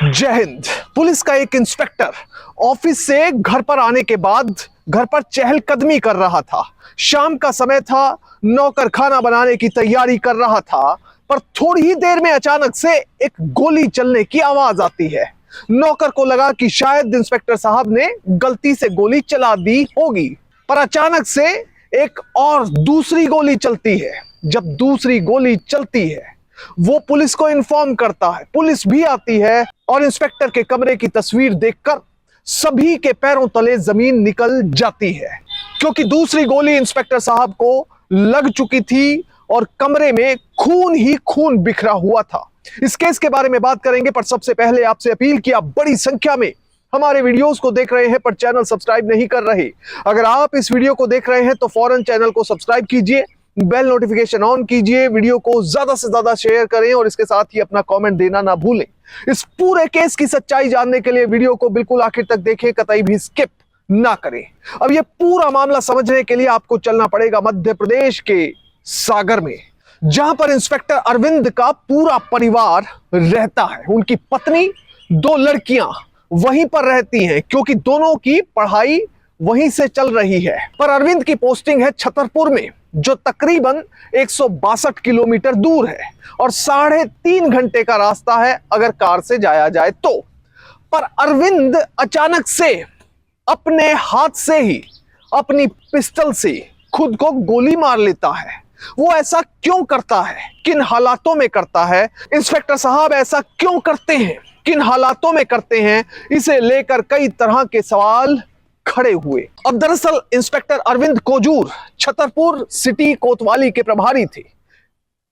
जय हिंद। पुलिस का एक इंस्पेक्टर ऑफिस से घर पर आने के बाद घर पर चहलकदमी कर रहा था। शाम का समय था, नौकर खाना बनाने की तैयारी कर रहा था, पर थोड़ी ही देर में अचानक से एक गोली चलने की आवाज आती है। नौकर को लगा कि शायद इंस्पेक्टर साहब ने गलती से गोली चला दी होगी, पर अचानक से एक और दूसरी गोली चलती है। जब दूसरी गोली चलती है, वो पुलिस को इन्फॉर्म करता है। पुलिस भी आती है और इंस्पेक्टर के कमरे की तस्वीर देखकर सभी के पैरों तले जमीन निकल जाती है, क्योंकि दूसरी गोली इंस्पेक्टर साहब को लग चुकी थी और कमरे में खून ही खून बिखरा हुआ था। इस केस के बारे में बात करेंगे, पर सबसे पहले आपसे अपील कि आप बड़ी संख्या में हमारे वीडियोस को देख रहे हैं पर चैनल सब्सक्राइब नहीं कर रहे। अगर आप इस वीडियो को देख रहे हैं तो फौरन चैनल को सब्सक्राइब कीजिए, बेल नोटिफिकेशन ऑन कीजिए, वीडियो को ज्यादा से ज्यादा शेयर करें और इसके साथ ही अपना कमेंट देना ना भूलें। इस पूरे केस की सच्चाई जानने के लिए वीडियो को बिल्कुल आखिर तक देखें, कतई भी स्किप ना करें। अब यह पूरा मामला समझने के लिए आपको चलना पड़ेगा मध्य प्रदेश के सागर में, जहां पर इंस्पेक्टर अरविंद का पूरा परिवार रहता है। उनकी पत्नी, दो लड़कियां वहीं पर रहती हैं, क्योंकि दोनों की पढ़ाई वहीं से चल रही है। पर अरविंद की पोस्टिंग है छतरपुर में, जो तकरीबन 162 किलोमीटर दूर है और 3.5 घंटे का रास्ता है अगर कार से जाया जाए तो। पर अरविंद अचानक से अपने हाथ से ही अपनी पिस्टल से खुद को गोली मार लेता है। वो ऐसा क्यों करता है, किन हालातों में करता है, इंस्पेक्टर साहब ऐसा क्यों करते हैं, किन हालातों में करते हैं, इसे लेकर कई तरह के सवाल खड़े हुए। अब दरअसल इंस्पेक्टर अरविंद कोजूर छतरपुर सिटी कोतवाली के प्रभारी थे।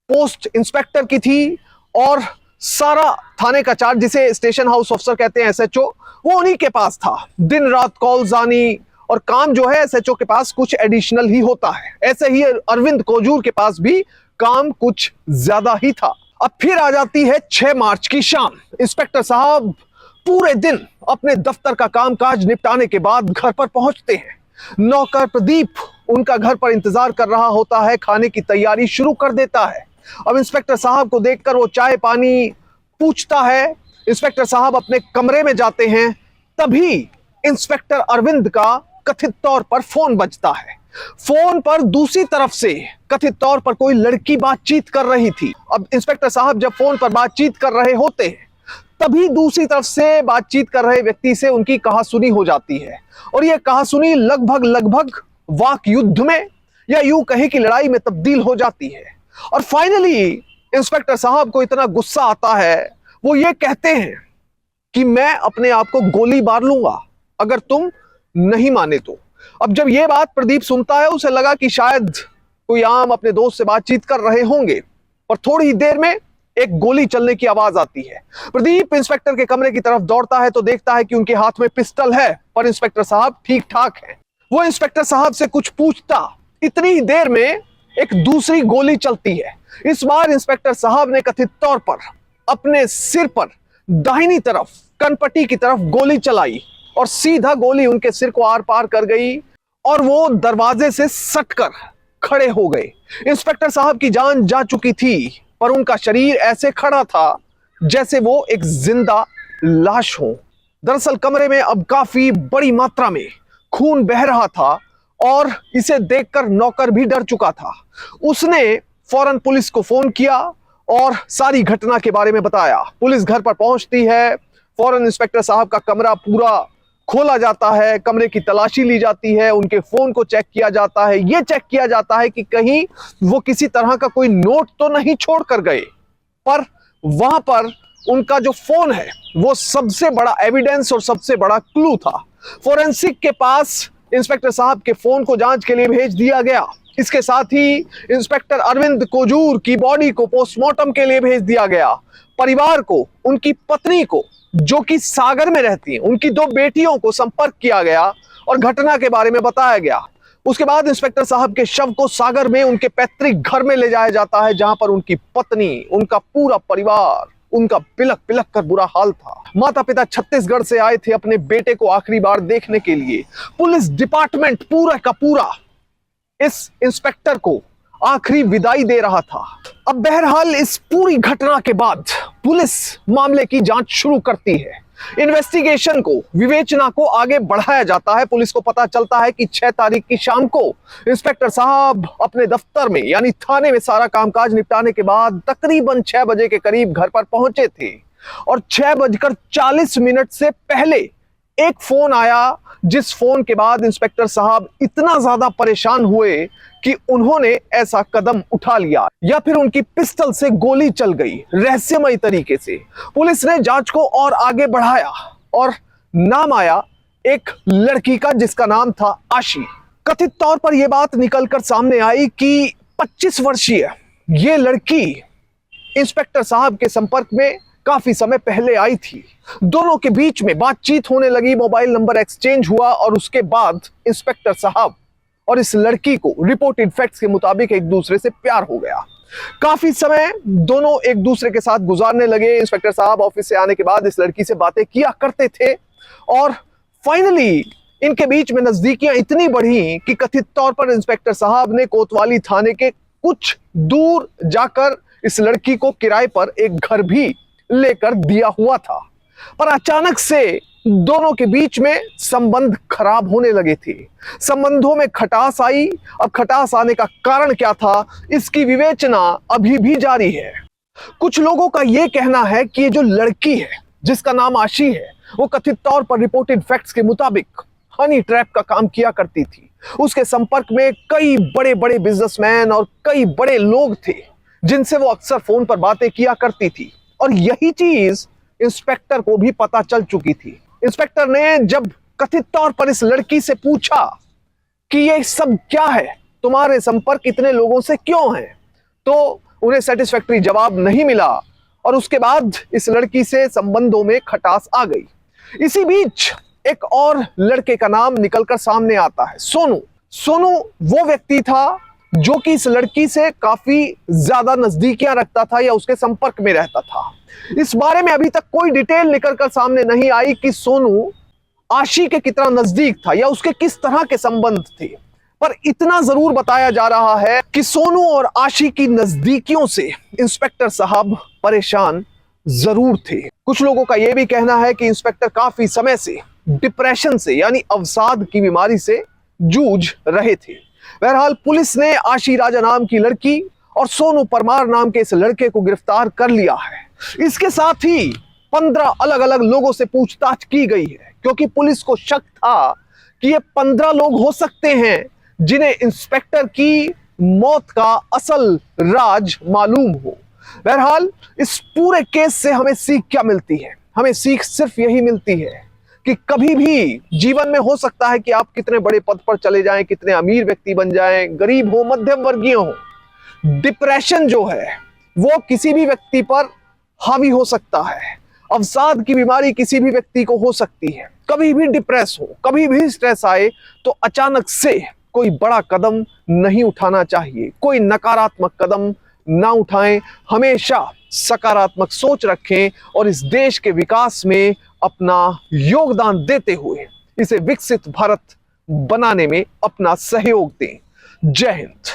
पोस्ट इंस्पेक्टर की थी और सारा थाने का चार्ज, जिसे स्टेशन हाउस अफसर कहते हैं, एसएचओ, वो उन्हीं के पास था। दिन रात कॉल्स आनी और काम जो है एसएचओ के पास कुछ एडिशनल ही होता है। ऐसे ही अरविंद कोजूर के पास भी काम कुछ ज्यादा ही था। अब फिर आ जाती है 6 मार्च की शाम। इंस्पेक्टर साहब पूरे दिन अपने दफ्तर का कामकाज निपटाने के बाद घर पर पहुंचते हैं। नौकर प्रदीप उनका घर पर इंतजार कर रहा होता है, खाने की तैयारी शुरू कर देता है। अब इंस्पेक्टर साहब को देखकर वो चाय पानी पूछता है। इंस्पेक्टर साहब अपने कमरे में जाते हैं, तभी इंस्पेक्टर अरविंद का कथित तौर पर फोन बजता है। फोन पर दूसरी तरफ से कथित तौर पर कोई लड़की बातचीत कर रही थी। अब इंस्पेक्टर साहब जब फोन पर बातचीत कर रहे होते हैं, तभी दूसरी तरफ से बातचीत कर रहे व्यक्ति से उनकी कहासुनी हो जाती है और यह कहासुनी लगभग वाक युद्ध में या यूं कहे कि लड़ाई में तब्दील हो जाती है। और फाइनली इंस्पेक्टर साहब को इतना गुस्सा आता है, वो ये कहते हैं कि मैं अपने आप को गोली मार लूंगा अगर तुम नहीं माने तो। अब जब यह बात प्रदीप सुनता है, उसे लगा कि शायद कोई आम अपने दोस्त से बातचीत कर रहे होंगे, और थोड़ी ही देर में एक गोली चलने की आवाज आती है। प्रदीप इंस्पेक्टर के कमरे की तरफ दौड़ता है तो देखता है कि उनके हाथ में पिस्टल है, पर इंस्पेक्टर साहब ठीक ठाक हैं। वो इंस्पेक्टर साहब से कुछ पूछता, इतनी ही देर में एक दूसरी गोली चलती है। इस बार इंस्पेक्टर साहब ने कथित तौर पर अपने सिर पर दाहिनी तरफ कनपट्टी की तरफ गोली चलाई और सीधा गोली उनके सिर को आर पार कर गई और वो दरवाजे से सटकर खड़े हो गए। इंस्पेक्टर साहब की जान जा चुकी थी, पर उनका शरीर ऐसे खड़ा था जैसे वो एक जिंदा लाश हो। दरअसल कमरे में अब काफी बड़ी मात्रा में खून बह रहा था और इसे देखकर नौकर भी डर चुका था। उसने फौरन पुलिस को फोन किया और सारी घटना के बारे में बताया। पुलिस घर पर पहुंचती है, फौरन इंस्पेक्टर साहब का कमरा पूरा खोला जाता है, कमरे की तलाशी ली जाती है, उनके फोन को चेक किया जाता है। यह चेक किया जाता है कि कहीं वो किसी तरह का कोई नोट तो नहीं छोड़ कर गए, पर वहां पर उनका जो फोन है वो सबसे बड़ा एविडेंस और सबसे बड़ा क्लू था। फोरेंसिक के पास इंस्पेक्टर साहब के फोन को जांच के लिए भेज दिया गया। इसके साथ ही इंस्पेक्टर अरविंद कोजूर की बॉडी को पोस्टमार्टम के लिए भेज दिया गया। परिवार को, उनकी पत्नी को जो कि सागर में रहती हैं, उनकी 2 बेटियों को संपर्क किया गया और घटना के बारे में बताया गया। उसके बाद इंस्पेक्टर साहब के शव को सागर में उनके पैतृक घर में ले जाया जाता है, जहां पर उनकी पत्नी, उनका पूरा परिवार, उनका बिलख बिलख कर बुरा हाल था। माता पिता छत्तीसगढ़ से आए थे अपने बेटे को आखिरी बार देखने के लिए। पुलिस डिपार्टमेंट पूरा का पूरा इस इंस्पेक्टर को आखिरी विदाई दे रहा था। अब बहरहाल इस पूरी घटना के बाद पुलिस मामले की जांच शुरू करती है। इन्वेस्टिगेशन को, विवेचना को आगे बढ़ाया जाता है। पुलिस को पता चलता है कि 6 तारीख की शाम को इंस्पेक्टर साहब अपने दफ्तर में यानी थाने में सारा कामकाज निपटाने के बाद तकरीबन 6 बजे के करीब घर पर पहुंचे थे और 6:40 से पहले एक फोन आया, जिस फोन के बाद इंस्पेक्टर साहब इतना ज्यादा परेशान हुए कि उन्होंने ऐसा कदम उठा लिया या फिर उनकी पिस्टल से गोली चल गई रहस्यमय तरीके से। पुलिस ने जांच को और आगे बढ़ाया और नाम आया एक लड़की का जिसका नाम था आशी। कथित तौर पर यह बात निकलकर सामने आई कि 25 वर्षीय ये लड़की इंस्पेक्टर साहब के संपर्क में काफी समय पहले आई थी। दोनों के बीच में बातचीत होने लगी, मोबाइल नंबर एक्सचेंज हुआ और उसके बाद इंस्पेक्टर साहब और इस लड़की को रिपोर्टेड फैक्ट्स के मुताबिक एक दूसरे से प्यार हो गया। काफी समय दोनों एक दूसरे के साथ गुजारने लगे। इंस्पेक्टर साहब ऑफिस से आने के बाद इस लड़की से बातें किया करते थे और फाइनली इनके बीच में नजदीकियां इतनी बढ़ी कि कथित तौर पर इंस्पेक्टर साहब ने कोतवाली थाने के कुछ दूर जाकर इस लड़की को किराए पर एक घर भी लेकर दिया हुआ था। पर अचानक से दोनों के बीच में संबंध खराब होने लगे थे। संबंधों में खटास आई। अब खटास आने का कारण क्या था, इसकी विवेचना अभी भी जारी है। कुछ लोगों का यह कहना है कि ये जो लड़की है जिसका नाम आशी है, वो कथित तौर पर रिपोर्टेड फैक्ट्स के मुताबिक हनी ट्रैप का काम किया करती थी। उसके संपर्क में कई बड़े बड़े बिजनेसमैन और कई बड़े लोग थे जिनसे वो अक्सर फोन पर बातें किया करती थी और यही चीज इंस्पेक्टर को भी पता चल चुकी थी। इंस्पेक्टर ने जब कथित तौर पर इस लड़की से पूछा कि ये सब क्या है, तुम्हारे संपर्क इतने लोगों से क्यों हैं, तो उन्हें सेटिस्फैक्टरी जवाब नहीं मिला और उसके बाद इस लड़की से संबंधों में खटास आ गई। इसी बीच एक और लड़के का नाम निकलकर सामने आता है, सोनू। सोनू वो व्यक्ति था जो कि इस लड़की से काफी ज्यादा नजदीकियां रखता था या उसके संपर्क में रहता था। इस बारे में अभी तक कोई डिटेल निकलकर सामने नहीं आई कि सोनू आशी के कितना नजदीक था या उसके किस तरह के संबंध थे, पर इतना जरूर बताया जा रहा है कि सोनू और आशी की नजदीकियों से इंस्पेक्टर साहब परेशान जरूर थे। कुछ लोगों का यह भी कहना है कि इंस्पेक्टर काफी समय से डिप्रेशन से यानी अवसाद की बीमारी से जूझ रहे थे। बहरहाल पुलिस ने आशी राजा नाम की लड़की और सोनू परमार नाम के इस लड़के को गिरफ्तार कर लिया है। इसके साथ ही 15 अलग अलग लोगों से पूछताछ की गई है क्योंकि पुलिस को शक था कि ये 15 लोग हो सकते हैं जिन्हें इंस्पेक्टर की मौत का असल राज मालूम हो। बहरहाल इस पूरे केस से हमें सीख क्या मिलती है? हमें सीख सिर्फ यही मिलती है कि कभी भी जीवन में हो सकता है कि आप कितने बड़े पद पर चले जाएं, कितने अमीर व्यक्ति बन जाएं, गरीब हो, मध्यम वर्गीय हो, डिप्रेशन जो है वो किसी भी व्यक्ति पर हावी हो सकता है। अवसाद की बीमारी किसी भी व्यक्ति को हो सकती है। कभी भी डिप्रेस हो, कभी भी स्ट्रेस आए तो अचानक से कोई बड़ा कदम नहीं उठाना चाहिए, कोई नकारात्मक कदम ना उठाएं। हमेशा सकारात्मक सोच रखें और इस देश के विकास में अपना योगदान देते हुए इसे विकसित भारत बनाने में अपना सहयोग दें। जय हिंद।